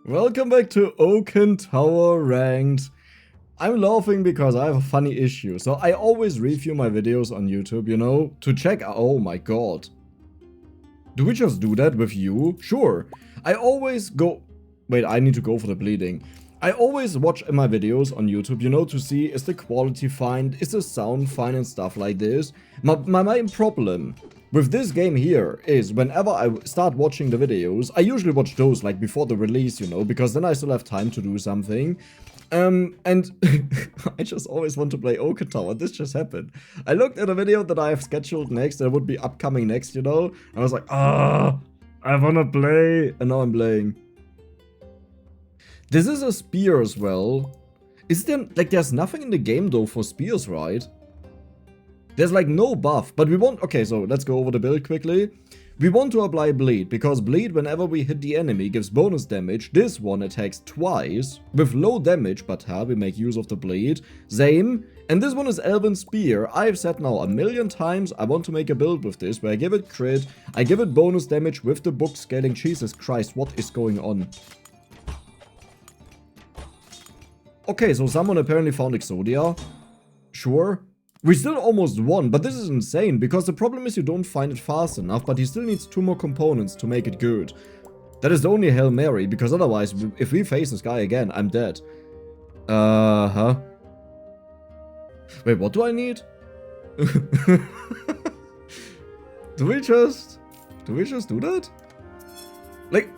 Welcome back to Oaken Tower Ranked. I'm laughing because I have a funny issue. So I always review my videos on YouTube, you know, to check. Oh my god. Do we just do that with you? Sure. I always go... Wait, I need to go for the bleeding. I always watch my videos on YouTube, you know, to see is the quality fine, is the sound fine and stuff like this. My main problem with this game here is whenever I start watching the videos, I usually watch those like before the release, you know, because then I still have time to do something. And I just always want to play Oaken Tower. This just happened. I looked at a video that I have scheduled next, that would be upcoming next, you know. And I was like, I wanna play. And now I'm playing. This is a spear as well. Is there, like, there's nothing in the game though for spears, right? There's like no buff, but we want, okay, so let's go over the build quickly. We want to apply bleed, because bleed whenever we hit the enemy gives bonus damage. This one attacks twice, with low damage, but we make use of the bleed. Same. And this one is Elven Spear. I've said now a million times I want to make a build with this, where I give it crit, I give it bonus damage with the book scaling. Jesus Christ, what is going on? Okay, so someone apparently found Exodia. Sure. We still almost won, but this is insane, because the problem is you don't find it fast enough, but he still needs 2 more components to make it good. That is the only Hail Mary, because otherwise, if we face this guy again, I'm dead. Wait, what do I need? Do we just do that? Like,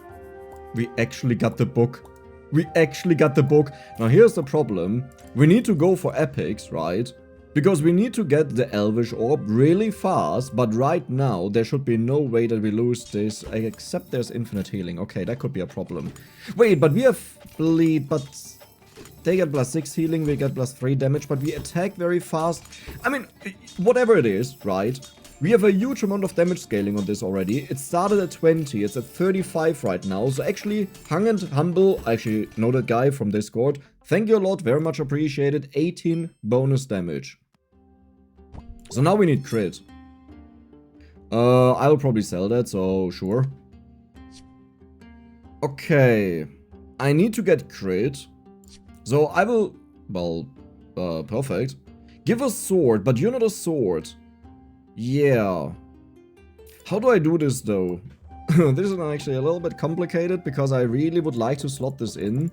we actually got the book. We actually got the book. Now here's the problem. We need to go for epics, right? Because we need to get the Elvish Orb really fast, but right now there should be no way that we lose this, except there's infinite healing. Okay, that could be a problem. Wait, but we have bleed, but they get +6 healing, we get +3 damage, but we attack very fast. I mean, whatever it is, right? We have a huge amount of damage scaling on this already. It started at 20, it's at 35 right now. So actually, Hung and Humble, I actually know that guy from Discord. Thank you a lot, very much appreciated. 18 bonus damage. So now we need crit. I will probably sell that, so sure. Okay. I need to get crit. So I will, well, perfect. Give a sword, but you're not a sword. Yeah. How do I do this though? This is actually a little bit complicated because I really would like to slot this in.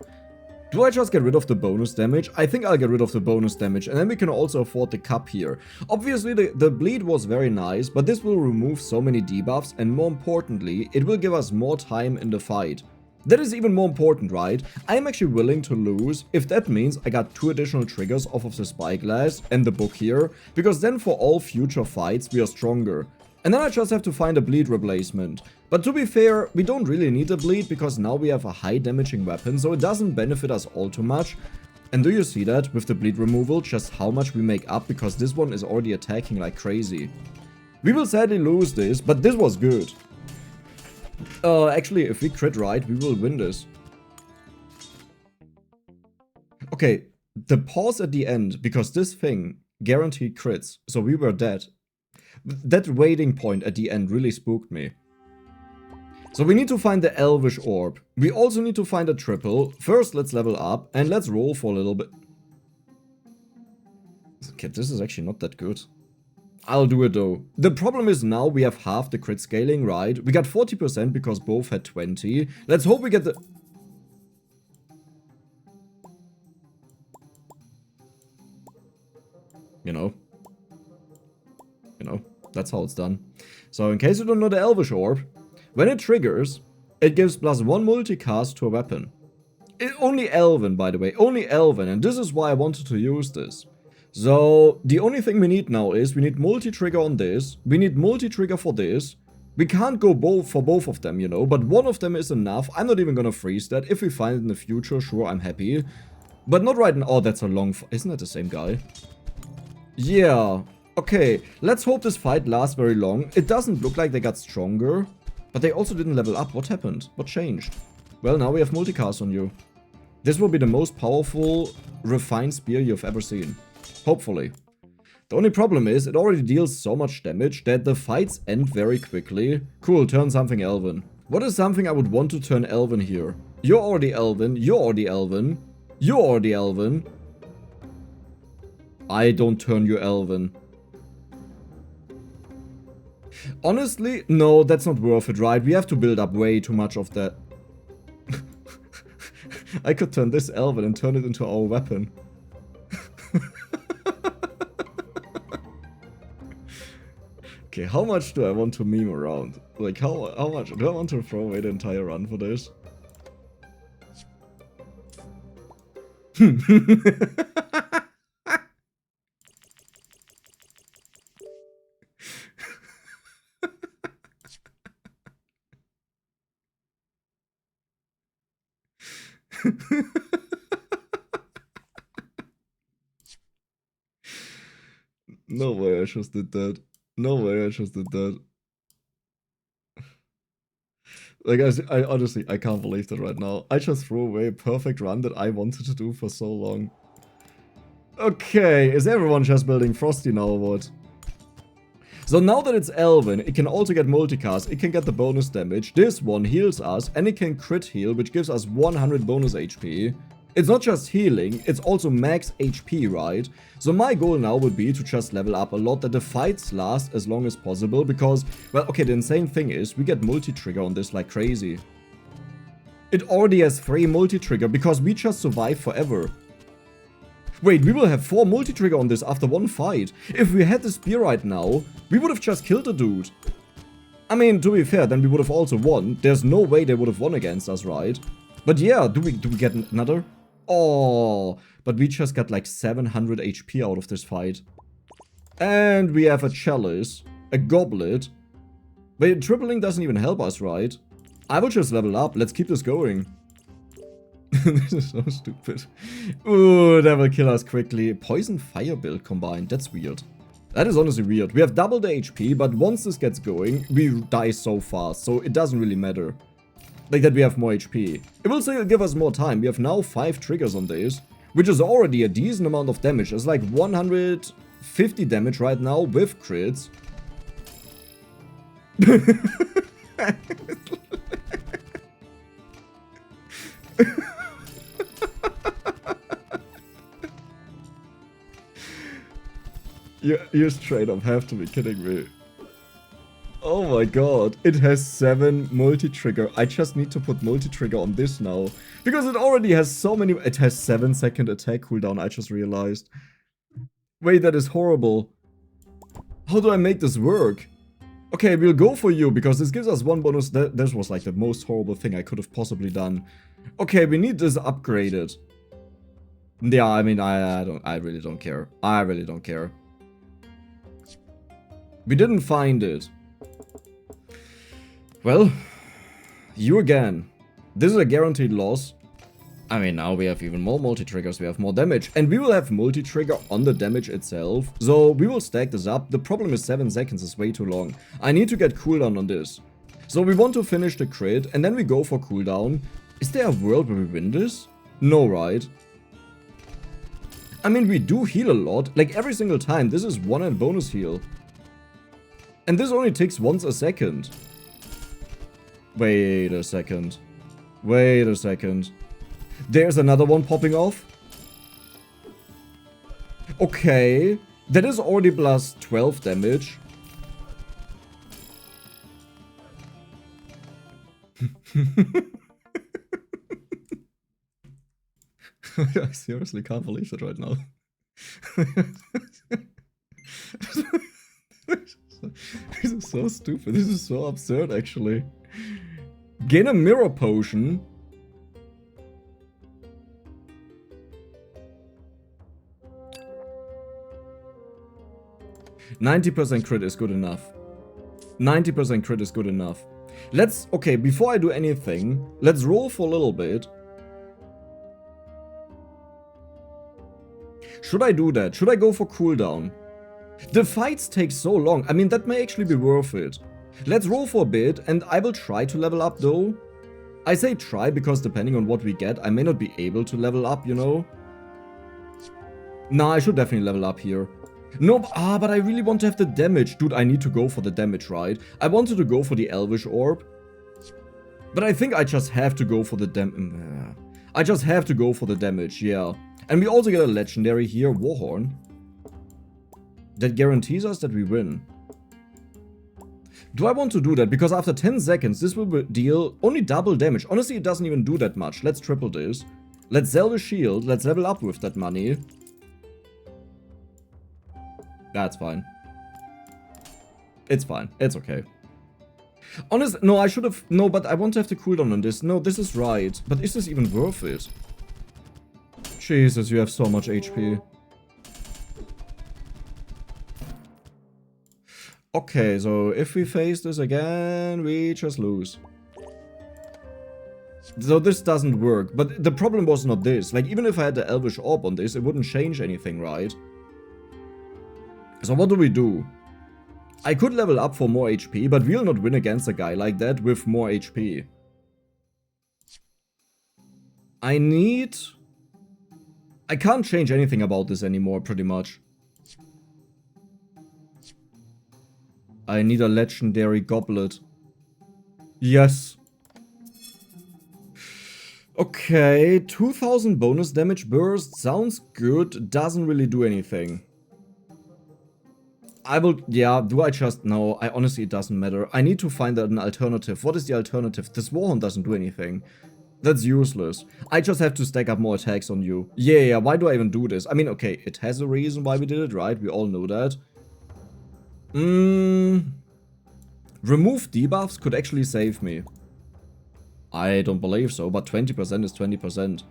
Do I just get rid of the bonus damage? I think I'll get rid of the bonus damage, and then we can also afford the cup here. Obviously the bleed was very nice, but this will remove so many debuffs, and more importantly, it will give us more time in the fight. That is even more important, right? I'm actually willing to lose if that means I got 2 additional triggers off of the spyglass and the book here, because then for all future fights we are stronger. And then I just have to find a bleed replacement. But to be fair, we don't really need a bleed because now we have a high damaging weapon, so it doesn't benefit us all too much. And do you see that with the bleed removal, just how much we make up, because this one is already attacking like crazy. We will sadly lose this, but this was good. Actually, if we crit right, we will win this. Okay, the pause at the end, because this thing guaranteed crits, so we were dead. That waiting point at the end really spooked me. So we need to find the Elvish Orb. We also need to find a triple. First, let's level up, and let's roll for a little bit. Okay, this is actually not that good. I'll do it though. The problem is now we have half the crit scaling, right? We got 40% because both had 20. Let's hope we get the... You know, that's how it's done. So in case you don't know the Elvish Orb, when it triggers, it gives +1 multicast to a weapon. Only Elven, by the way, only Elven, and this is why I wanted to use this. So the only thing we need now is we need multi-trigger on this, we need multi-trigger for this. We can't go for both of them, you know, but one of them is enough. I'm not even gonna freeze that. If we find it in the future, sure, I'm happy. But not right now. Oh, that's a long... Isn't that the same guy? Yeah. Okay, let's hope this fight lasts very long. It doesn't look like they got stronger, but they also didn't level up. What happened? What changed? Well, now we have multicast on you. This will be the most powerful, refined spear you've ever seen. Hopefully. The only problem is, it already deals so much damage that the fights end very quickly. Cool, turn something Elven. What is something I would want to turn Elven here? You're already Elven. You're already Elven. You're already Elven. I don't turn you Elven. Honestly, no, that's not worth it, right? We have to build up way too much of that. I could turn this Elven and turn it into our weapon. Okay, how much do I want to meme around? Like, how much do I want to throw away the entire run for this? No way I just did that. No way I just did that. Like, I honestly, I can't believe that right now. I just threw away a perfect run that I wanted to do for so long. Okay, is everyone just building Frosty now or what? So now that it's Elven, it can also get multicast, it can get the bonus damage, this one heals us, and it can crit heal, which gives us 100 bonus HP. It's not just healing, it's also max HP, right? So my goal now would be to just level up a lot, that the fights last as long as possible, because, well, okay, the insane thing is, we get multi-trigger on this like crazy. It already has 3 multi-trigger, because we just survive forever. Wait, we will have 4 multi-trigger on this after one fight. If we had the spear right now, we would have just killed the dude. I mean, to be fair, then we would have also won. There's no way they would have won against us, right? But yeah, do we get another? Oh, but we just got like 700 HP out of this fight. And we have a chalice, a goblet. Wait, tripling doesn't even help us, right? I will just level up. Let's keep this going. This is so stupid. Ooh, that will kill us quickly. Poison fire build combined. That's weird. That is honestly weird. We have double the HP, but once this gets going, we die so fast. So it doesn't really matter. Like that we have more HP. It will still give us more time. We have now 5 triggers on this, which is already a decent amount of damage. It's like 150 damage right now with crits. You straight up have to be kidding me. Oh my god, it has 7 multi-trigger. I just need to put multi-trigger on this now. Because it already has so many... It has 7-second attack cooldown, I just realized. Wait, that is horrible. How do I make this work? Okay, we'll go for you, because this gives us 1 bonus. This was like the most horrible thing I could have possibly done. Okay, we need this upgraded. Yeah, I mean, I really don't care. I really don't care. We didn't find it. Well, you again. This is a guaranteed loss. I mean, now we have even more multi-triggers, we have more damage. And we will have multi-trigger on the damage itself. So we will stack this up. The problem is 7 seconds is way too long. I need to get cooldown on this. So we want to finish the crit and then we go for cooldown. Is there a world where we win this? No, right? I mean, we do heal a lot. Like every single time, this is 1 and bonus heal. And this only takes once a second. Wait a second. Wait a second. There's another one popping off. Okay. That is already plus 12 damage. I seriously can't believe it right now. This is so stupid. This is so absurd, actually. Gain a mirror potion. %90 crit is good enough. 90% crit is good enough. Let's... Okay, before I do anything, let's roll for a little bit. Should I do that? Should I go for cooldown? The fights take so long. I mean, that may actually be worth it. Let's roll for a bit, and I will try to level up, though. I say try, because depending on what we get, I may not be able to level up, you know? Nah, I should definitely level up here. No, but I really want to have the damage. Dude, I need to go for the damage, right? I wanted to go for the Elvish Orb. But I think I just have to go for the I just have to go for the damage, yeah. And we also get a legendary here, Warhorn. That guarantees us that we win. Do I want to do that? Because after 10 seconds, this will deal only double damage. Honestly, it doesn't even do that much. Let's triple this. Let's sell the shield. Let's level up with that money. That's fine. It's fine. It's okay. Honestly, no, I should have... No, but I want to have the cooldown on this. No, this is right. But is this even worth it? Jesus, you have so much HP. Okay, so if we face this again, we just lose. So this doesn't work. But the problem was not this. Like, even if I had the Elvish Orb on this, it wouldn't change anything, right? So what do? I could level up for more HP, but we'll not win against a guy like that with more HP. I can't change anything about this anymore, pretty much. I need a legendary Goblet. Yes. Okay, 2000 bonus damage burst sounds good, doesn't really do anything. Yeah, do I just... No, honestly, it doesn't matter. I need to find an alternative. What is the alternative? This Warhorn doesn't do anything. That's useless. I just have to stack up more attacks on you. Yeah, why do I even do this? I mean, okay, it has a reason why we did it, right? We all know that. Remove debuffs could actually save me. I don't believe so, but 20% is 20%.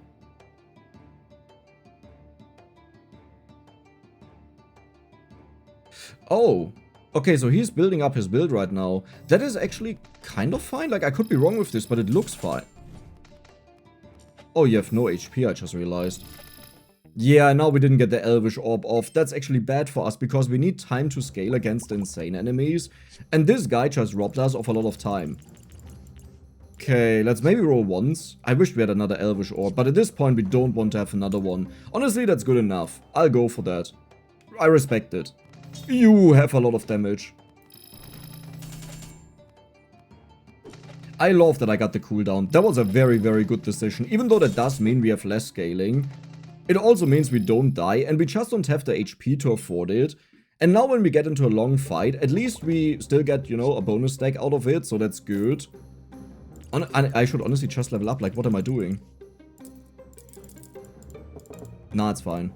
Oh, okay, so he's building up his build right now. That is actually kind of fine. Like, I could be wrong with this, but it looks fine. Oh, you have no HP, I just realized. Yeah, now we didn't get the Elvish Orb off. That's actually bad for us because we need time to scale against insane enemies. And this guy just robbed us of a lot of time. Okay, let's maybe roll once. I wish we had another Elvish Orb, but at this point we don't want to have another one. Honestly, that's good enough. I'll go for that. I respect it. You have a lot of damage. I love that I got the cooldown. That was a very, very good decision. Even though that does mean we have less scaling, it also means we don't die and we just don't have the HP to afford it. And now when we get into a long fight, at least we still get, you know, a bonus stack out of it, so that's good. I should honestly just level up. Like, what am I doing? Nah, it's fine.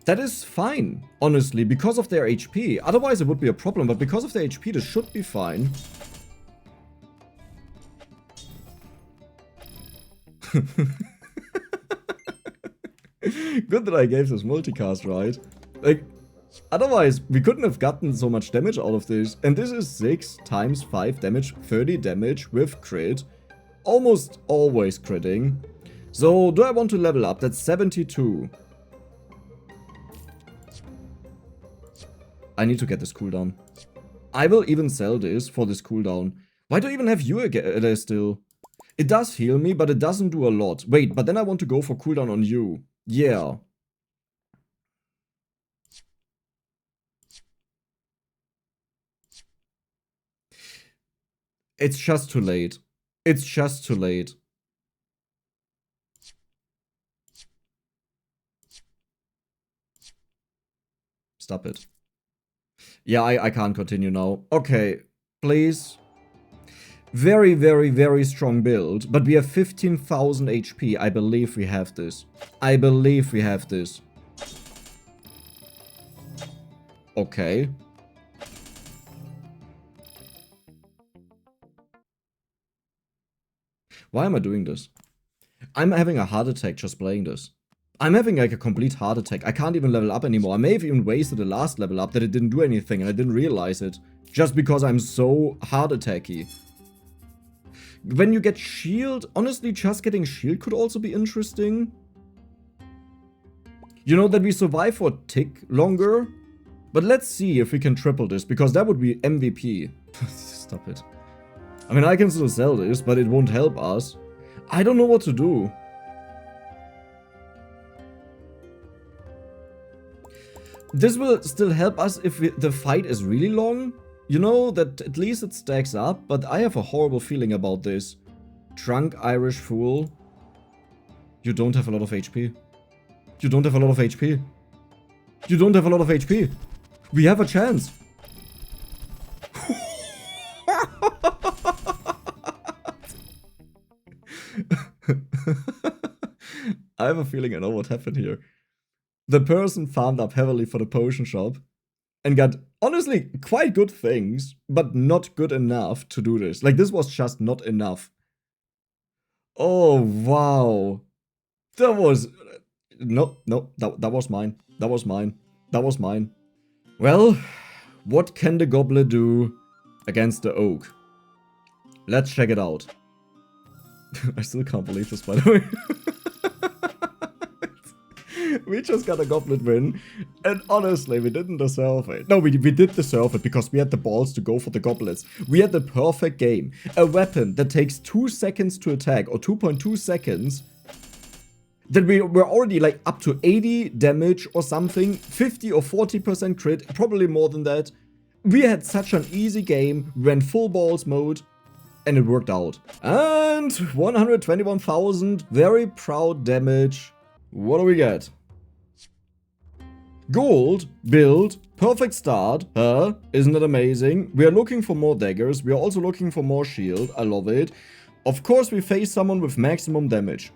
That is fine, honestly, because of their HP. Otherwise it would be a problem, but because of their HP, this should be fine. Good that I gave this multicast right. Like, otherwise, we couldn't have gotten so much damage out of this. And this is 6 times 5 damage, 30 damage with crit. Almost always critting. So, do I want to level up? That's 72. I need to get this cooldown. I will even sell this for this cooldown. Why do I even have you there still? It does heal me, but it doesn't do a lot. Wait, but then I want to go for cooldown on you. Yeah. It's just too late. It's just too late. Stop it. Yeah, I can't continue now. Okay, please. Very, very, very strong build, but we have 15,000 HP. I believe we have this. I believe we have this. Okay. Why am I doing this? I'm having a heart attack just playing this. I'm having like a complete heart attack. I can't even level up anymore. I may have even wasted the last level up that it didn't do anything and I didn't realize it. Just because I'm so heart attacky. When you get shield, honestly just getting shield could also be interesting. You know, that we survive for a tick longer. But let's see if we can triple this, because that would be MVP. Stop it. I mean, I can still sell this, but it won't help us. I don't know what to do. This will still help us if the fight is really long. you know, that at least it stacks up, but I have a horrible feeling about this. Drunk Irish fool. You don't have a lot of HP. You don't have a lot of HP. You don't have a lot of HP. We have a chance. I have a feeling I know what happened here. The person farmed up heavily for the potion shop and got, honestly, quite good things, but not good enough to do this. Like, this was just not enough. Oh, wow. That was... No, that was mine. That was mine. That was mine. Well, what can the Goblet do against the Oak? Let's check it out. I still can't believe this, by the way. We just got a Goblet win, and honestly, we didn't deserve it. No, we did deserve it because we had the balls to go for the Goblets. We had the perfect game. A weapon that takes 2 seconds to attack, or 2.2 seconds, that we were already like up to 80 damage or something, 50 or 40% crit, probably more than that. We had such an easy game, we went full balls mode, and it worked out. And 121,000, very proud damage. What do we get? Gold, build, perfect start, huh? Isn't it amazing? We are looking for more daggers, we are also looking for more shield, I love it. Of course we face someone with maximum damage.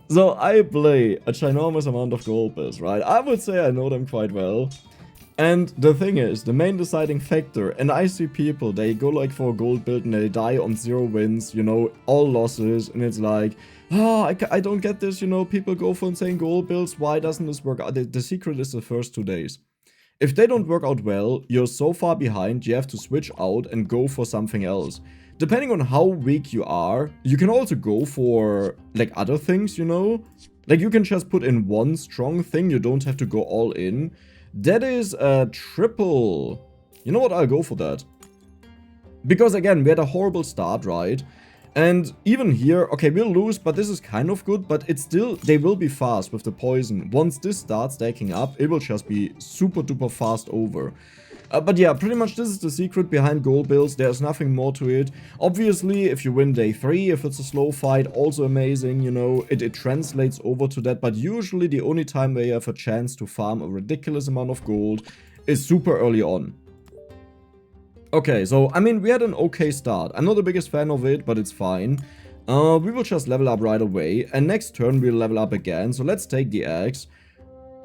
So I play a ginormous amount of gold bills, right? I would say I know them quite well. And the thing is, the main deciding factor, and I see people, they go like for a gold build and they die on 0 wins, you know, all losses, and it's like, I don't get this, you know, people go for insane gold builds, why doesn't this work out? The secret is the first 2 days. If they don't work out well, you're so far behind, you have to switch out and go for something else. Depending on how weak you are, you can also go for, like, other things, you know? Like, you can just put in one strong thing, you don't have to go all in. That is a triple. You know what, I'll go for that. Because again, we had a horrible start, right? And even here, okay, we'll lose, but this is kind of good, but it's still, they will be fast with the poison. Once this starts stacking up, it will just be super duper fast over. But yeah, pretty much this is the secret behind gold builds, there's nothing more to it. Obviously, if you win day 3, if it's a slow fight, also amazing, you know, it translates over to that, but usually the only time where you have a chance to farm a ridiculous amount of gold is super early on. Okay, so, I mean, we had an okay start. I'm not the biggest fan of it, but it's fine. We will just level up right away, and next turn we'll level up again, so let's take the axe.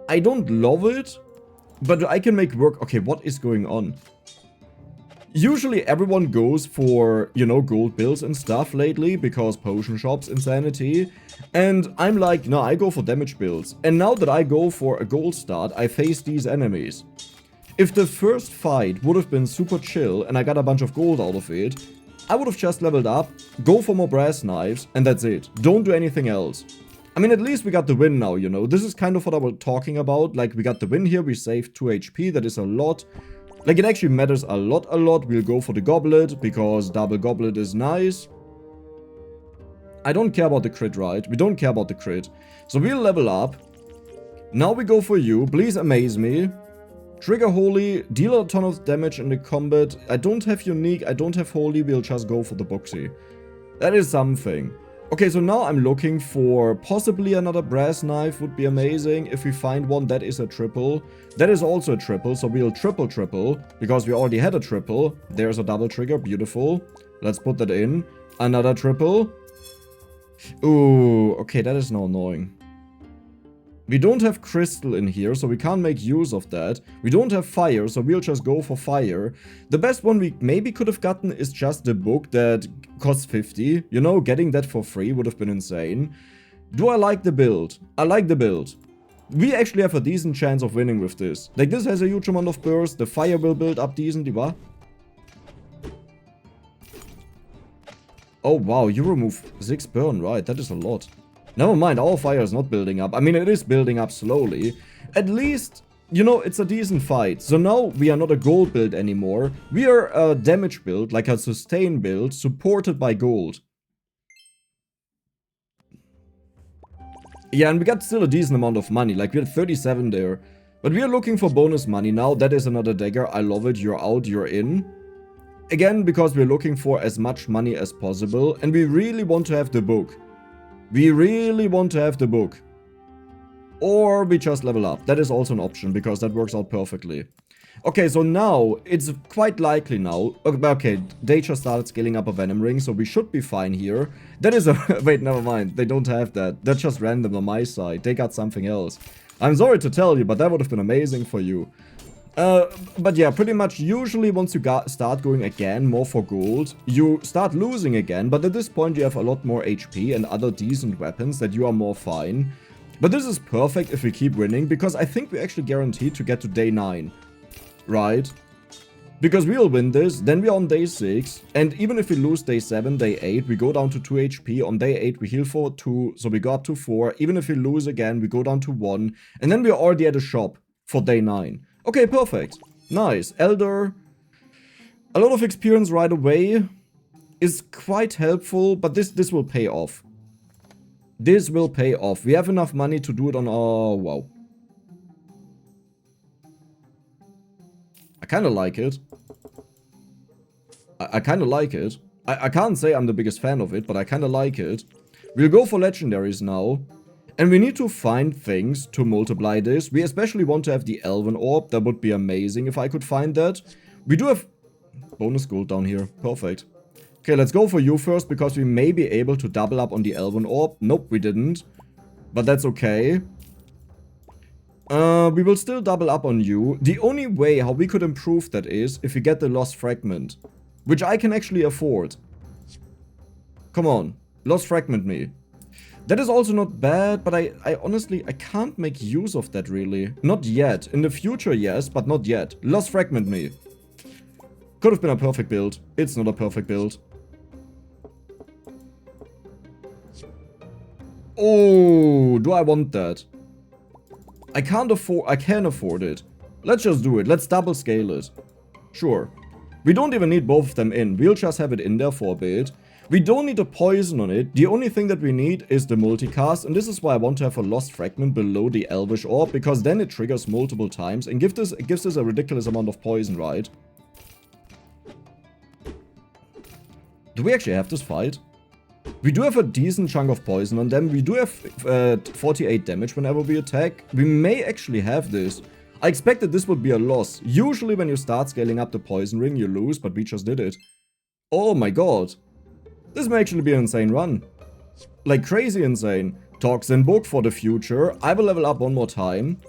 I don't love it, but I can make work. Okay, what is going on? Usually everyone goes for, you know, gold bills and stuff lately, because potion shops, insanity. And I'm like, no, I go for damage builds. And now that I go for a gold start, I face these enemies. If the first fight would have been super chill and I got a bunch of gold out of it, I would have just leveled up, go for more brass knives, and that's it. Don't do anything else. I mean, at least we got the win now, you know. This is kind of what I was talking about. Like, we got the win here, we saved 2 HP, that is a lot. Like, it actually matters a lot. We'll go for the Goblet, because double Goblet is nice. I don't care about the crit, right? We don't care about the crit. So we'll level up. Now we go for you. Please amaze me. Trigger Holy, deal a ton of damage in the combat. I don't have Unique, I don't have Holy, we'll just go for the Boxy. That is something. Okay, so now I'm looking for possibly another brass knife, would be amazing. If we find one, that is a triple. That is also a triple, so we'll triple, because we already had a triple. There's a double trigger, beautiful. Let's put that in. Another triple. Ooh, okay, that is now annoying. We don't have crystal in here, so we can't make use of that. We don't have fire, so we'll just go for fire. The best one we maybe could have gotten is just the book that costs 50. You know, getting that for free would have been insane. Do I like the build? I like the build. We actually have a decent chance of winning with this. Like, this has a huge amount of burst. The fire will build up decently, what? Oh, wow, you remove 6 burn, right? That is a lot. Never mind, our fire is not building up. I mean, it is building up slowly. At least, you know, it's a decent fight. So now we are not a gold build anymore. We are a damage build, like a sustain build, supported by gold. Yeah, and we got still a decent amount of money. Like, we had 37 there. But we are looking for bonus money now. That is another dagger. I love it. You're out, you're in. Again, because we're looking for as much money as possible. And we really want to have the book. We really want to have the book. Or we just level up. That is also an option, because that works out perfectly. Okay, so now, it's quite likely now. Okay, they just started scaling up a Venom Ring, so we should be fine here. That is a... Wait, never mind. They don't have that. That's just random on my side. They got something else. I'm sorry to tell you, but that would have been amazing for you. But yeah, pretty much usually once you start going again more for gold, you start losing again. But at this point, you have a lot more HP and other decent weapons that you are more fine. But this is perfect if we keep winning, because I think we're actually guaranteed to get to day 9. Right? Because we'll win this, then we're on day 6, and even if we lose day 7, day 8, we go down to 2 HP, on day 8 we heal for 2, so we go up to 4, even if we lose again, we go down to 1, and then we're already at a shop for day 9. Okay, perfect. Nice. Elder. A lot of experience right away is quite helpful, but this will pay off. This will pay off. We have enough money to do it on our... Wow. I kind of like it. I kind of like it. I can't say I'm the biggest fan of it, but I kind of like it. We'll go for legendaries now. And we need to find things to multiply this. We especially want to have the Elven Orb. That would be amazing if I could find that. We do have bonus gold down here. Perfect. Okay, let's go for you first, because we may be able to double up on the Elven Orb. Nope, we didn't. But that's okay. We will still double up on you. The only way how we could improve that is if we get the Lost Fragment. Which I can actually afford. Come on. Lost Fragment me. That is also not bad, but I honestly, I can't make use of that really. Not yet. In the future, yes, but not yet. Lost Fragment me. Could have been a perfect build. It's not a perfect build. Oh, do I want that? I can afford it. Let's just do it. Let's double scale it. Sure. We don't even need both of them in. We'll just have it in there for a bit. We don't need a poison on it. The only thing that we need is the multicast. And this is why I want to have a Lost Fragment below the Elvish Orb. Because then it triggers multiple times. And gives us a ridiculous amount of poison, right? Do we actually have this fight? We do have a decent chunk of poison on them. We do have 48 damage whenever we attack. We may actually have this. I expected this would be a loss. Usually when you start scaling up the poison ring, you lose, but we just did it. Oh my god. This may actually be an insane run. Like crazy insane. Toxin book for the future. I will level up one more time.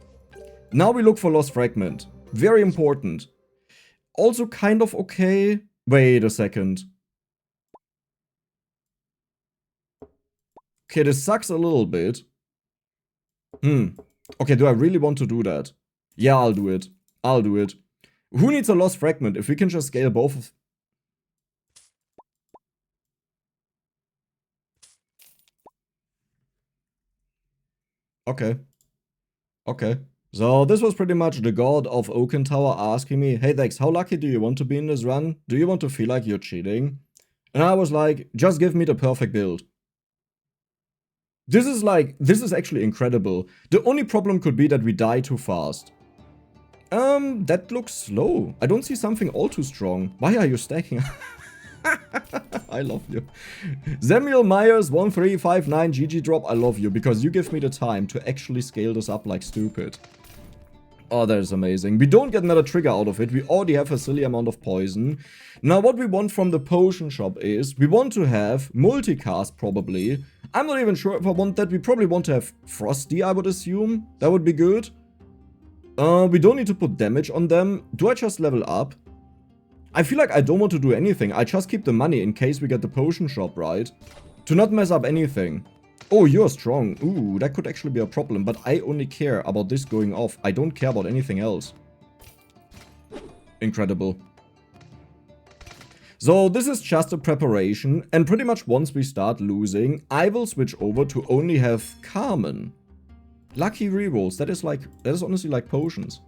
Now we look for Lost Fragment. Very important. Also kind of okay. Wait a second. Okay, this sucks a little bit. Okay, do I really want to do that? Yeah, I'll do it. I'll do it. Who needs a Lost Fragment if we can just scale both of... Okay. Okay. So this was pretty much the god of Oaken Tower asking me, hey Dex, how lucky do you want to be in this run? Do you want to feel like you're cheating? And I was like, just give me the perfect build. This is actually incredible. The only problem could be that we die too fast. That looks slow. I don't see something all too strong. Why are you stacking? I love you. Samuel Myers 1359 GG drop. I love you because you give me the time to actually scale this up like stupid. Oh, that is amazing. We don't get another trigger out of it. We already have a silly amount of poison. Now, what we want from the potion shop is we want to have multicast probably. I'm not even sure if I want that. We probably want to have Frosty, I would assume. That would be good. We don't need to put damage on them. Do I just level up? I feel like I don't want to do anything. I just keep the money in case we get the potion shop, right? To not mess up anything. Oh, you're strong. Ooh, that could actually be a problem. But I only care about this going off. I don't care about anything else. Incredible. So this is just a preparation. And pretty much once we start losing, I will switch over to only have Carmen. Lucky rerolls. That is honestly like potions.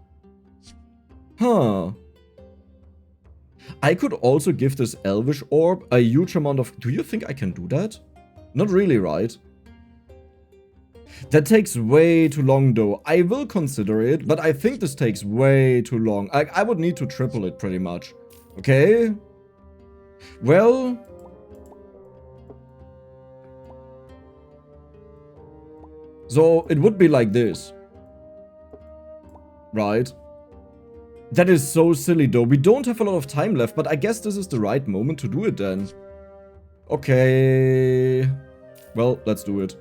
Huh. I could also give this Elvish Orb a huge amount of... Do you think I can do that? Not really, right? That takes way too long though. I will consider it, but I think this takes way too long. I would need to triple it pretty much. Okay. Well. So it would be like this. Right. That is so silly though. We don't have a lot of time left, but I guess this is the right moment to do it then. Okay. Well, let's do it.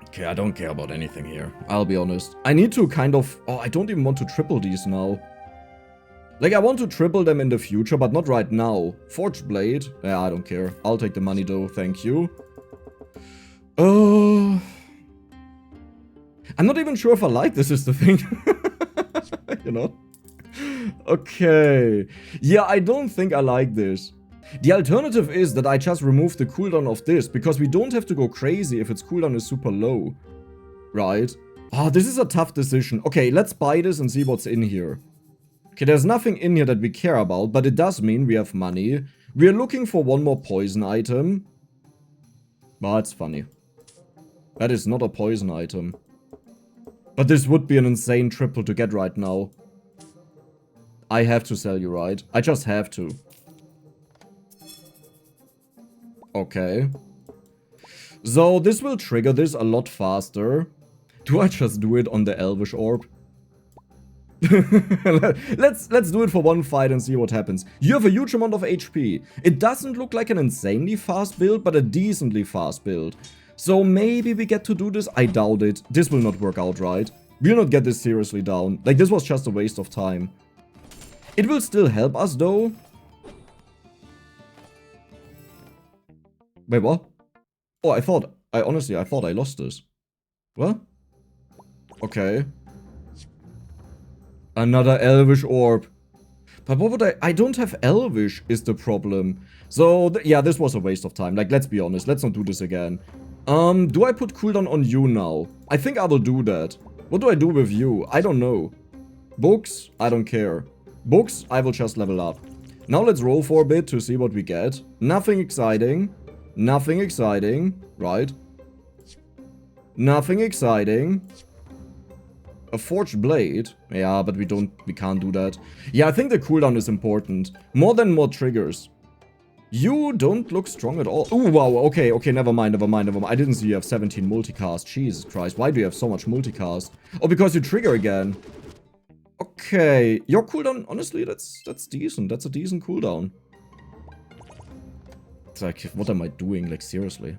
Okay, I don't care about anything here. I'll be honest. I need to kind of... Oh, I don't even want to triple these now. Like, I want to triple them in the future, but not right now. Forged blade. Yeah, I don't care. I'll take the money though. Thank you. I'm not even sure if I like this is the thing. You know? Okay. Yeah, I don't think I like this. The alternative is that I just remove the cooldown of this, because we don't have to go crazy if its cooldown is super low. Right? Oh, this is a tough decision. Okay, let's buy this and see what's in here. Okay, there's nothing in here that we care about, but it does mean we have money. We are looking for one more poison item. But it's funny. That is not a poison item. But this would be an insane triple to get right now. I have to sell you, right? I just have to. Okay. So this will trigger this a lot faster. Do I just do it on the Elvish Orb? let's do it for one fight and see what happens. You have a huge amount of HP. It doesn't look like an insanely fast build, but a decently fast build. So maybe we get to do this? I doubt it. This will not work out, right? We'll not get this seriously down. Like, this was just a waste of time. It will still help us, though. Wait, what? Oh, honestly, I thought I lost this. What? Okay. Another Elvish Orb. But what would I don't have Elvish is the problem. So, yeah, this was a waste of time. Like, let's be honest. Let's not do this again. Do I put cooldown on you now? I think I will do that. What do I do with you? I don't know. Books? I don't care. Books? I will just level up. Now let's roll for a bit to see what we get. Nothing exciting. Nothing exciting. Right. Nothing exciting. A forged blade? Yeah, but we can't do that. Yeah, I think the cooldown is important. More triggers. You don't look strong at all. Oh, wow. Okay, never mind. I didn't see you have 17 multicast. Jesus Christ, why do you have so much multicast? Oh, because you trigger again. Okay, your cooldown, honestly, that's decent. That's a decent cooldown. It's like, what am I doing? Like, seriously.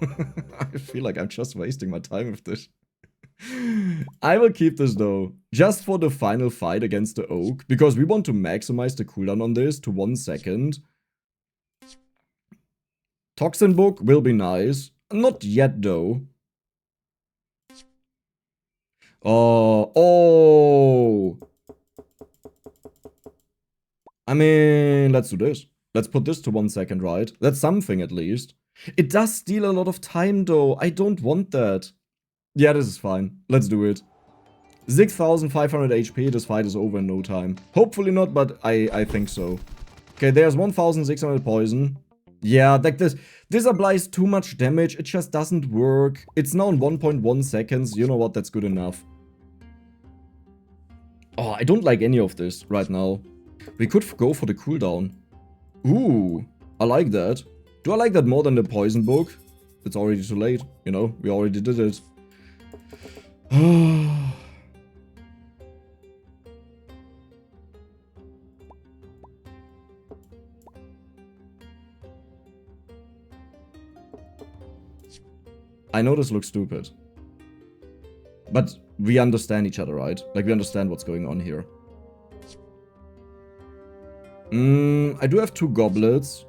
I feel like I'm just wasting my time with this. I will keep this though, just for the final fight against the Oak, because we want to maximize the cooldown on this to 1 second. Toxin Book will be nice. Not yet though. Oh. I mean, let's do this. Let's put this to 1 second, right? That's something at least. It does steal a lot of time though. I don't want that. Yeah, this is fine. Let's do it. 6,500 HP. This fight is over in no time. Hopefully not, but I think so. Okay, there's 1,600 poison. Yeah, like this applies too much damage. It just doesn't work. It's now in 1.1 seconds. You know what? That's good enough. Oh, I don't like any of this right now. We could go for the cooldown. Ooh, I like that. Do I like that more than the poison book? It's already too late. You know, we already did it. I know this looks stupid. But we understand each other, right? Like, we understand what's going on here. I do have 2 goblets.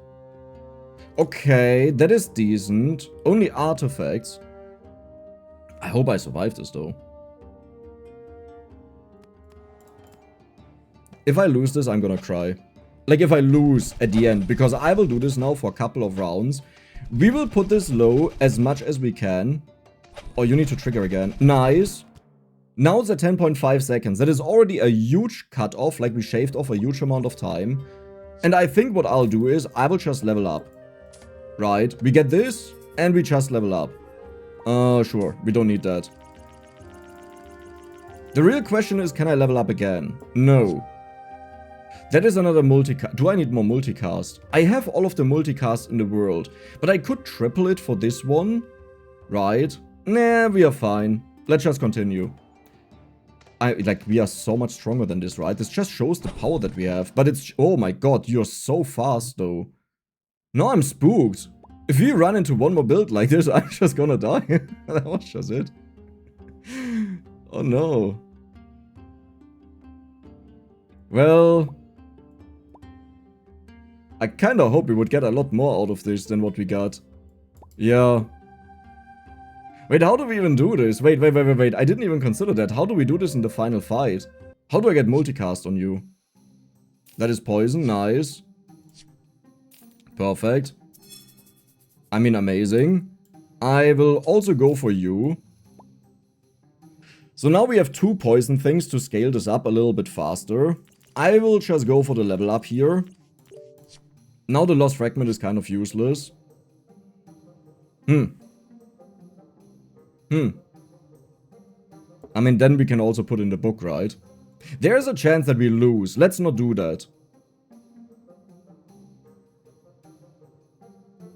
Okay, that is decent. Only artifacts. I hope I survive this, though. If I lose this, I'm gonna cry. Like, if I lose at the end. Because I will do this now for a couple of rounds. We will put this low as much as we can. Oh, you need to trigger again. Nice. Now it's at 10.5 seconds. That is already a huge cutoff. Like, we shaved off a huge amount of time. And I think what I'll do is, I will just level up. right? We get this, and we just level up. Sure, we don't need that. The real question is, can I level up again? No. That is another multicast. Do I need more multicast? I have all of the multicast in the world, but I could triple it for this one, right? Nah, we are fine. Let's just continue. We are so much stronger than this, right? This just shows the power that we have, but it's... Oh my god, you're so fast, though. No, I'm spooked. If we run into one more build like this, I'm just gonna die. That was just it. Oh no. Well... I kinda hope we would get a lot more out of this than what we got. Yeah. Wait, how do we even do this? Wait. I didn't even consider that. How do we do this in the final fight? How do I get multicast on you? That is poison. Nice. Perfect. I mean, amazing. I will also go for you. So now we have 2 poison things to scale this up a little bit faster. I will just go for the level up here. Now the lost fragment is kind of useless. I mean, then we can also put in the book, right? There's a chance that we lose. Let's not do that.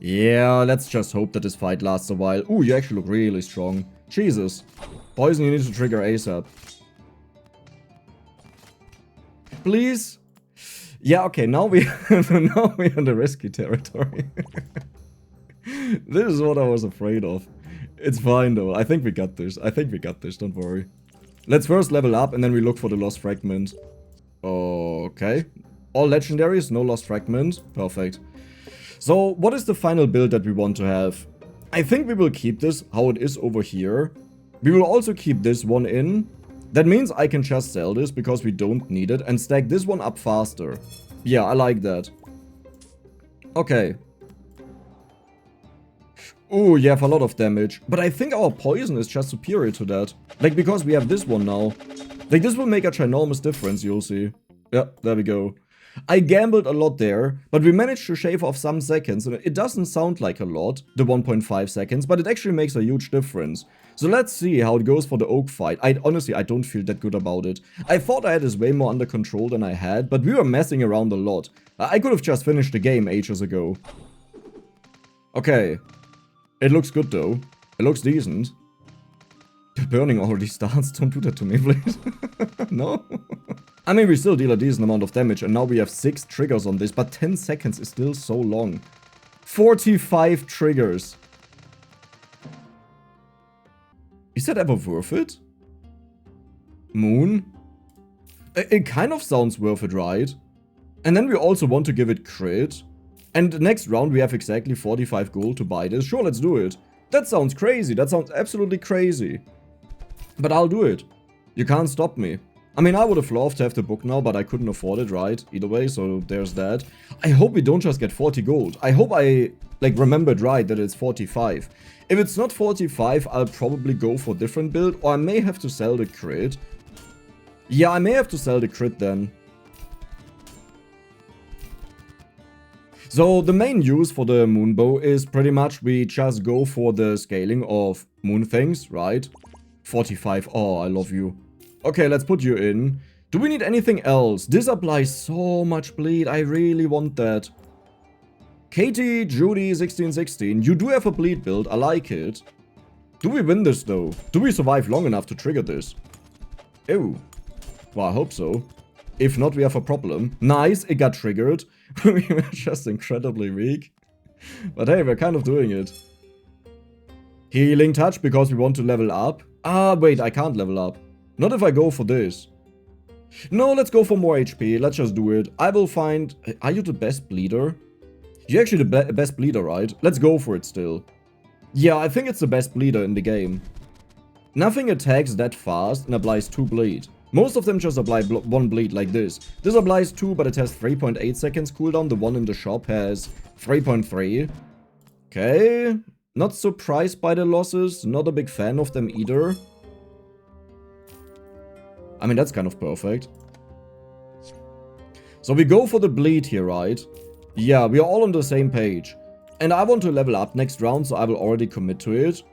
Yeah, let's just hope that this fight lasts a while. Ooh, you actually look really strong. Jesus. Poison, you need to trigger ASAP. Please? Yeah, okay, now we now we're in the risky territory. This is what I was afraid of. It's fine though. I think we got this. Don't worry. Let's first level up and then we look for the lost fragment. Okay. All legendaries, no lost fragment. Perfect. So, what is the final build that we want to have? I think we will keep this how it is over here. We will also keep this one in. That means I can just sell this because we don't need it and stack this one up faster. Yeah, I like that. Okay. Ooh, you have a lot of damage. But I think our poison is just superior to that. Like, because we have this one now. Like, this will make a ginormous difference, you'll see. Yeah, there we go. I gambled a lot there, but we managed to shave off some seconds, and it doesn't sound like a lot, the 1.5 seconds, but it actually makes a huge difference. So let's see how it goes for the Oak fight. Honestly, I don't feel that good about it. I thought I had this way more under control than I had, but we were messing around a lot. I could have just finished the game ages ago. Okay. It looks good though. It looks decent. Burning already starts. Don't do that to me, please. No. I mean, we still deal a decent amount of damage, and now we have 6 triggers on this, but 10 seconds is still so long. 45 triggers. Is that ever worth it? Moon? It kind of sounds worth it, right? And then we also want to give it crit. And the next round we have exactly 45 gold to buy this. Sure, let's do it. That sounds crazy. That sounds absolutely crazy. But I'll do it. You can't stop me. I mean, I would have loved to have the book now, but I couldn't afford it, right? Either way, so there's that. I hope we don't just get 40 gold. I hope I, like, remembered right that it's 45. If it's not 45, I'll probably go for a different build, or I may have to sell the crit. Yeah, I may have to sell the crit then. So, the main use for the moon bow is pretty much we just go for the scaling of moon things, right? 45. Oh, I love you. Okay, let's put you in. Do we need anything else? This applies so much bleed. I really want that. Katie, Judy, 1616. You do have a bleed build. I like it. Do we win this, though? Do we survive long enough to trigger this? Ew. Well, I hope so. If not, we have a problem. Nice, it got triggered. We were just incredibly weak. But hey, we're kind of doing it. Healing touch because we want to level up. Ah, wait, I can't level up. Not if I go for this. No, let's go for more HP. Let's just do it. I will find... Are you the best bleeder? You're actually the best bleeder, right? Let's go for it still. Yeah, I think it's the best bleeder in the game. Nothing attacks that fast and applies 2 bleed. Most of them just apply 1 bleed like this. This applies 2, but it has 3.8 seconds cooldown. The one in the shop has 3.3. Okay. Not surprised by the losses. Not a big fan of them either. I mean, that's kind of perfect. So we go for the bleed here, right? Yeah, we are all on the same page. And I want to level up next round, so I will already commit to it.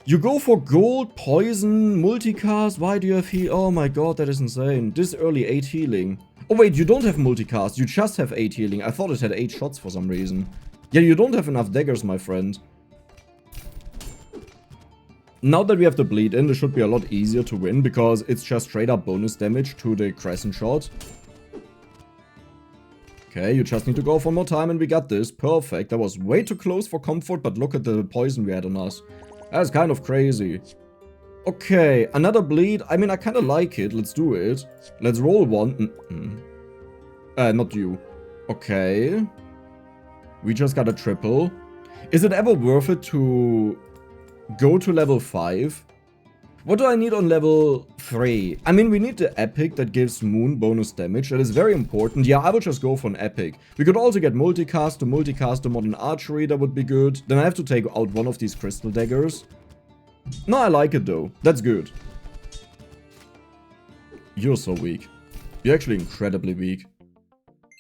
You go for gold, poison, multicast. Why do you have heal? Oh my god, that is insane. This early 8 healing. Oh wait, you don't have multicast. You just have 8 healing. I thought it had 8 shots for some reason. Yeah, you don't have enough daggers, my friend. Now that we have the bleed in, this should be a lot easier to win because it's just straight up bonus damage to the crescent shot. Okay, you just need to go for more time and we got this. Perfect. That was way too close for comfort, but look at the poison we had on us. That's kind of crazy. Okay, another bleed. I mean, I kind of like it. Let's do it. Let's roll one. Not you. Okay. We just got a triple. Is it ever worth it to go to level 5? What do I need on level 3? I mean, we need the epic that gives Moon bonus damage. That is very important. Yeah, I will just go for an epic. We could also get multicast to modern archery. That would be good. Then I have to take out one of these crystal daggers. No, I like it though. That's good. You're so weak. You're actually incredibly weak.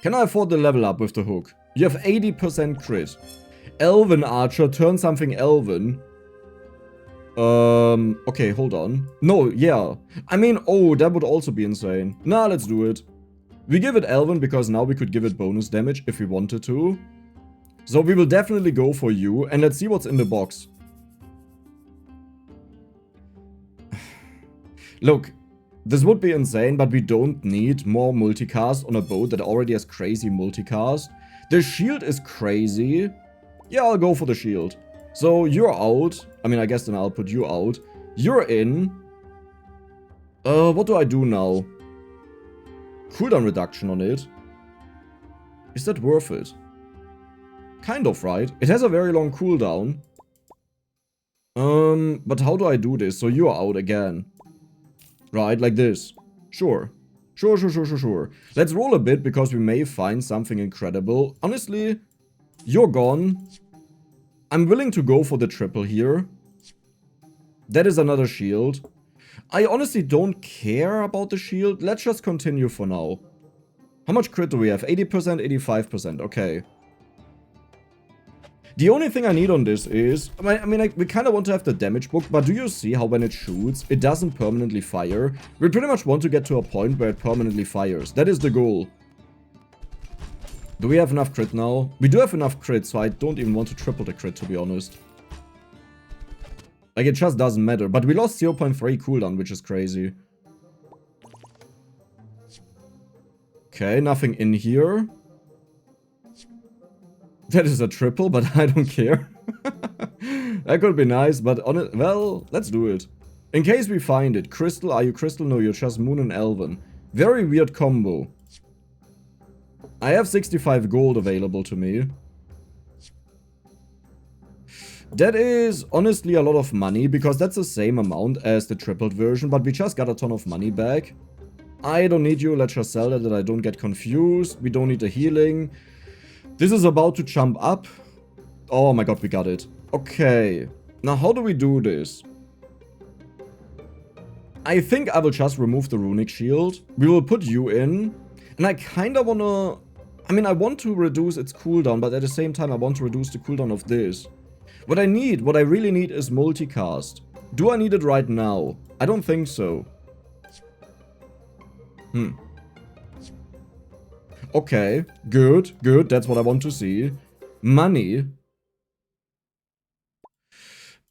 Can I afford the level up with the hook? You have 80% crit. Elven archer, turn something elven. Okay, hold on. No, yeah. I mean, oh, that would also be insane. Nah, let's do it. We give it Elven because now we could give it bonus damage if we wanted to. So we will definitely go for you, and let's see what's in the box. Look, this would be insane, but we don't need more multicast on a boat that already has crazy multicast. The shield is crazy. Yeah, I'll go for the shield. So you're out. I mean, I guess then I'll put you out. You're in. What do I do now? Cooldown reduction on it. Is that worth it? Kind of, right? It has a very long cooldown. But how do I do this? So you're out again. Right, like this. Sure. Sure. Let's roll a bit because we may find something incredible. Honestly, you're gone. I'm willing to go for the triple here. That is another shield. I honestly don't care about the shield. Let's just continue for now. How much crit do we have? 80%, 85%. Okay. The only thing I need on this is... I mean, we kind of want to have the damage book, but do you see how when it shoots, it doesn't permanently fire? We pretty much want to get to a point where it permanently fires. That is the goal. Do we have enough crit now? We do have enough crit, so I don't even want to triple the crit, to be honest. Like, it just doesn't matter. But we lost 0.3 cooldown, which is crazy. Okay, nothing in here. That is a triple, but I don't care. That could be nice, but on it, well, let's do it. In case we find it. Crystal, are you Crystal? No, you're just Moon and Elven. Very weird combo. I have 65 gold available to me. That is honestly a lot of money, because that's the same amount as the tripled version, but we just got a ton of money back. I don't need you, let's just sell that I don't get confused. We don't need the healing. This is about to jump up. Oh my god, we got it. Okay. Now how do we do this? I think I will just remove the runic shield. We will put you in. And I kinda wanna... I mean, I want to reduce its cooldown, but at the same time I want to reduce the cooldown of this. What I really need is multicast. Do I need it right now? I don't think so. Okay, good, that's what I want to see. Money.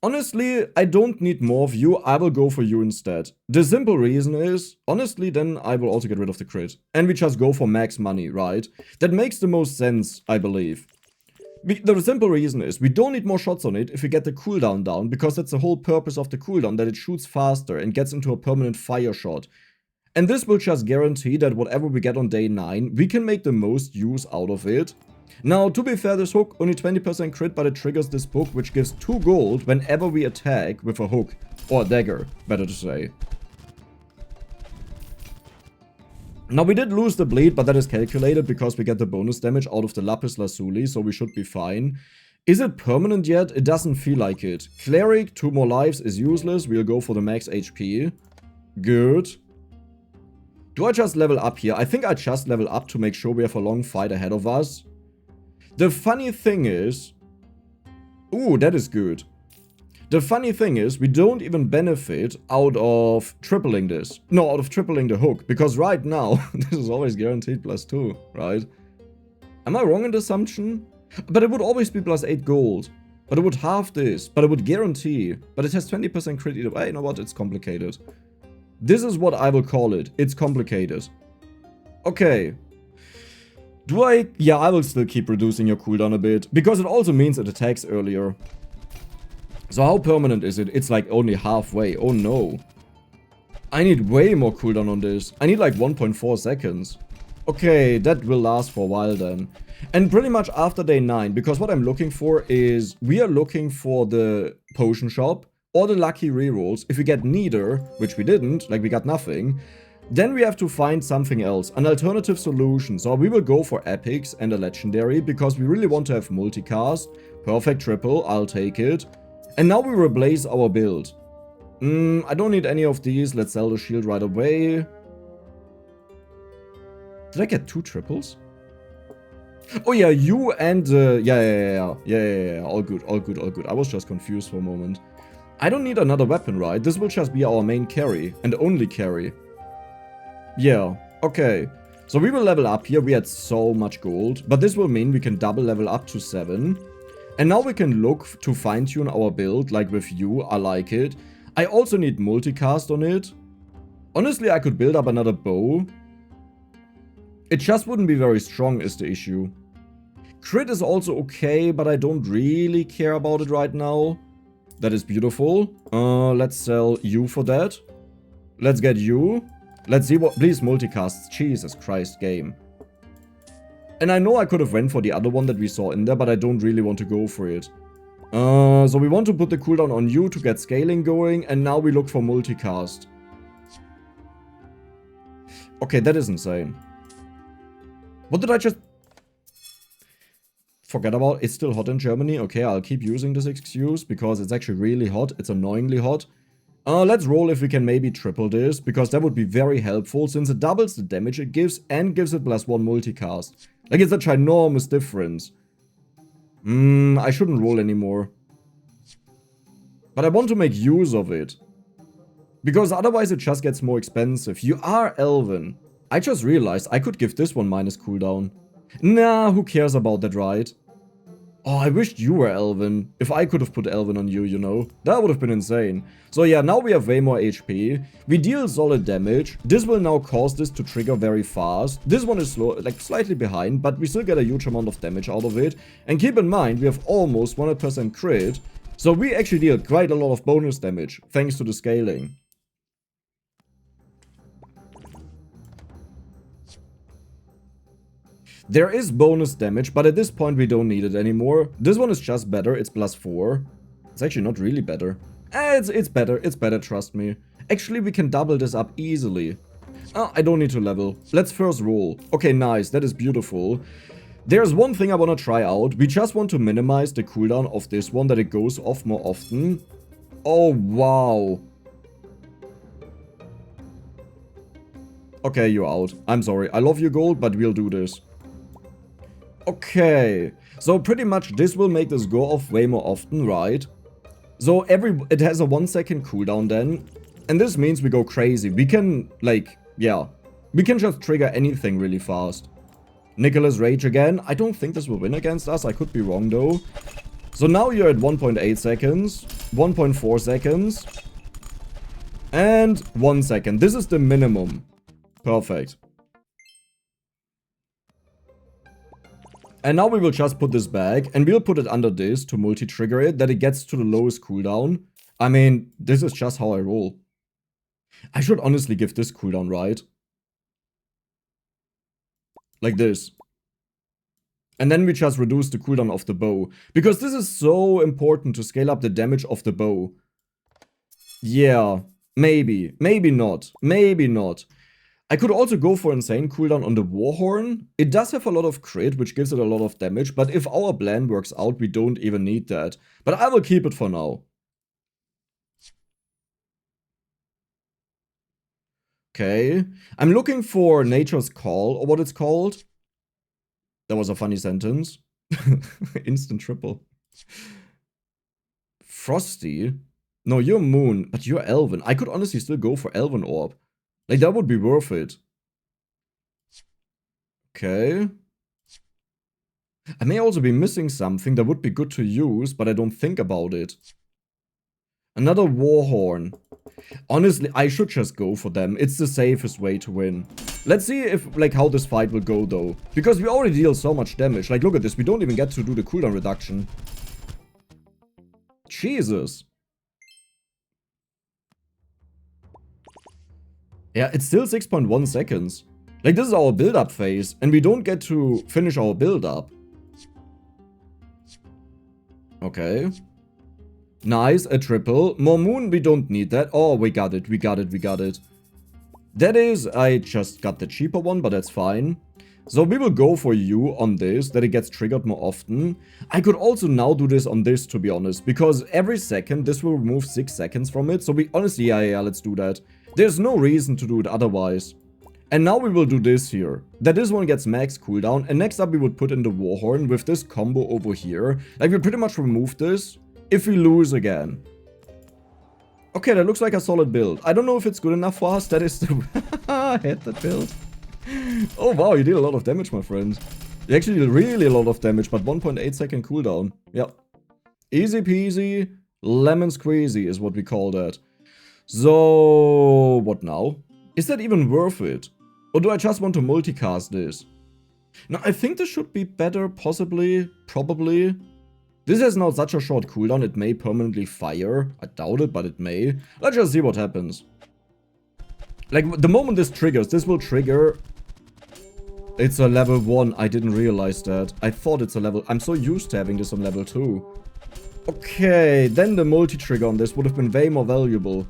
Honestly, I don't need more of you, I will go for you instead. The simple reason is, honestly, then I will also get rid of the crit. And we just go for max money, right? That makes the most sense, I believe. The simple reason is, we don't need more shots on it if we get the cooldown down, because that's the whole purpose of the cooldown, that it shoots faster and gets into a permanent fire shot. And this will just guarantee that whatever we get on day 9, we can make the most use out of it. Now, to be fair, this hook only 20% crit, but it triggers this book, which gives 2 gold whenever we attack with a hook. Or a dagger, better to say. Now, we did lose the bleed, but that is calculated because we get the bonus damage out of the lapis lazuli, so we should be fine. Is it permanent yet? It doesn't feel like it. Cleric, 2 more lives is useless. We'll go for the max HP. Good. Do I just level up here? I think I just level up to make sure we have a long fight ahead of us. The funny thing is, Ooh, that is good. The funny thing is, we don't even benefit out of tripling this. No, out of tripling the hook. Because right now, this is always guaranteed +2, right? Am I wrong in the assumption? But it would always be +8 gold. But it would halve this. But it would guarantee. But it has 20% crit either way. You know what? It's complicated. This is what I will call it. It's complicated. Okay. Do I... Yeah, I will still keep reducing your cooldown a bit. Because it also means it attacks earlier. So how permanent is it? It's like only halfway. Oh no. I need way more cooldown on this. I need like 1.4 seconds. Okay, that will last for a while then. And pretty much after day 9, because what I'm looking for is... We are looking for the potion shop or the lucky rerolls. If we get neither, which we didn't, like we got nothing, then we have to find something else, an alternative solution. So we will go for epics and a legendary because we really want to have multicast. Perfect triple, I'll take it. And now we replace our build. I don't need any of these. Let's sell the shield right away. Did I get 2 triples? Oh yeah, you and... Yeah. All good. I was just confused for a moment. I don't need another weapon, right? This will just be our main carry. And only carry. Yeah, okay. So we will level up here. We had so much gold. But this will mean we can double level up to 7. And now we can look to fine-tune our build, like with you, I like it. I also need multicast on it. Honestly, I could build up another bow. It just wouldn't be very strong is the issue. Crit is also okay, but I don't really care about it right now. That is beautiful. Let's sell you for that. Let's get you. Let's see what... Please multicast. Jesus Christ, game. And I know I could have went for the other one that we saw in there, but I don't really want to go for it. So we want to put the cooldown on you to get scaling going, and now we look for multicast. Okay, that is insane. What did I just... Forget about? It's still hot in Germany. Okay, I'll keep using this excuse, because it's actually really hot. It's annoyingly hot. Let's roll if we can maybe triple this, because that would be very helpful, since it doubles the damage it gives, and gives it +1 multicast. Like, it's a ginormous difference. I shouldn't roll anymore. But I want to make use of it. Because otherwise it just gets more expensive. You are Elven. I just realized I could give this one minus cooldown. Nah, who cares about that, right? Oh, I wished you were Elven. If I could have put Elven on you, you know. That would have been insane. So yeah, now we have way more HP. We deal solid damage. This will now cause this to trigger very fast. This one is slow, like slightly behind, but we still get a huge amount of damage out of it. And keep in mind, we have almost 100% crit. So we actually deal quite a lot of bonus damage, thanks to the scaling. There is bonus damage, but at this point we don't need it anymore. This one is just better, it's +4. It's actually not really better. It's better, trust me. Actually, we can double this up easily. I don't need to level. Let's first roll. Okay, nice, that is beautiful. There's one thing I want to try out. We just want to minimize the cooldown of this one, that it goes off more often. Oh, wow. Okay, you're out. I'm sorry. I love you, gold, but we'll do this. Okay, so pretty much this will make this go off way more often, right? So it has a 1 second cooldown then, and this means we go crazy. We can, like, yeah, we can just trigger anything really fast. Nicholas Rage again. I don't think this will win against us. I could be wrong though. So now you're at 1.8 seconds, 1.4 seconds, and 1 second. This is the minimum. Perfect. And now we will just put this back, and we'll put it under this to multi-trigger it, that it gets to the lowest cooldown. I mean, this is just how I roll. I should honestly give this cooldown, right? Like this. And then we just reduce the cooldown of the bow. Because this is so important to scale up the damage of the bow. Yeah, maybe. Maybe not. Maybe not. I could also go for insane cooldown on the Warhorn. It does have a lot of crit, which gives it a lot of damage, but if our plan works out, we don't even need that. But I will keep it for now. Okay. I'm looking for Nature's Call, or what it's called. That was a funny sentence. Instant triple. Frosty? No, you're Moon, but you're Elven. I could honestly still go for Elven Orb. Like, that would be worth it. Okay. I may also be missing something that would be good to use, but I don't think about it. Another Warhorn. Honestly, I should just go for them. It's the safest way to win. Let's see if, like, how this fight will go, though. Because we already deal so much damage. Like, look at this. We don't even get to do the cooldown reduction. Jesus. Yeah, it's still 6.1 seconds. Like, this is our build-up phase. And we don't get to finish our build-up. Okay. Nice, a triple. More Moon, we don't need that. Oh, we got it, we got it, we got it. That is, I just got the cheaper one, but that's fine. So we will go for you on this, that it gets triggered more often. I could also now do this on this, to be honest, because every second this will remove 6 seconds from it. So we honestly, yeah, let's do that. There's no reason to do it otherwise. And now we will do this here. That this one gets max cooldown. And next up we would put in the Warhorn with this combo over here. Like, we pretty much remove this if we lose again. Okay, that looks like a solid build. I don't know if it's good enough for us. That is the... I had that build. Oh wow, you did a lot of damage, my friend. You actually did really a lot of damage, but 1.8 second cooldown. Yep. Easy peasy, lemon squeezy is what we call that. So, what now? Is that even worth it? Or do I just want to multicast this? Now, I think this should be better, possibly, probably. This has now such a short cooldown, it may permanently fire. I doubt it, but it may. Let's just see what happens. Like, the moment this triggers, this will trigger. It's a level 1, I didn't realize that. I thought it's a level... I'm so used to having this on level 2. Okay, then the multi-trigger on this would have been way more valuable.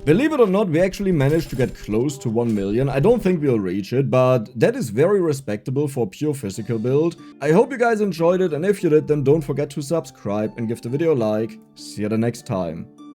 Believe it or not, we actually managed to get close to 1 million. I don't think we'll reach it, but that is very respectable for a pure physical build. I hope you guys enjoyed it, and if you did, then don't forget to subscribe and give the video a like. See you the next time.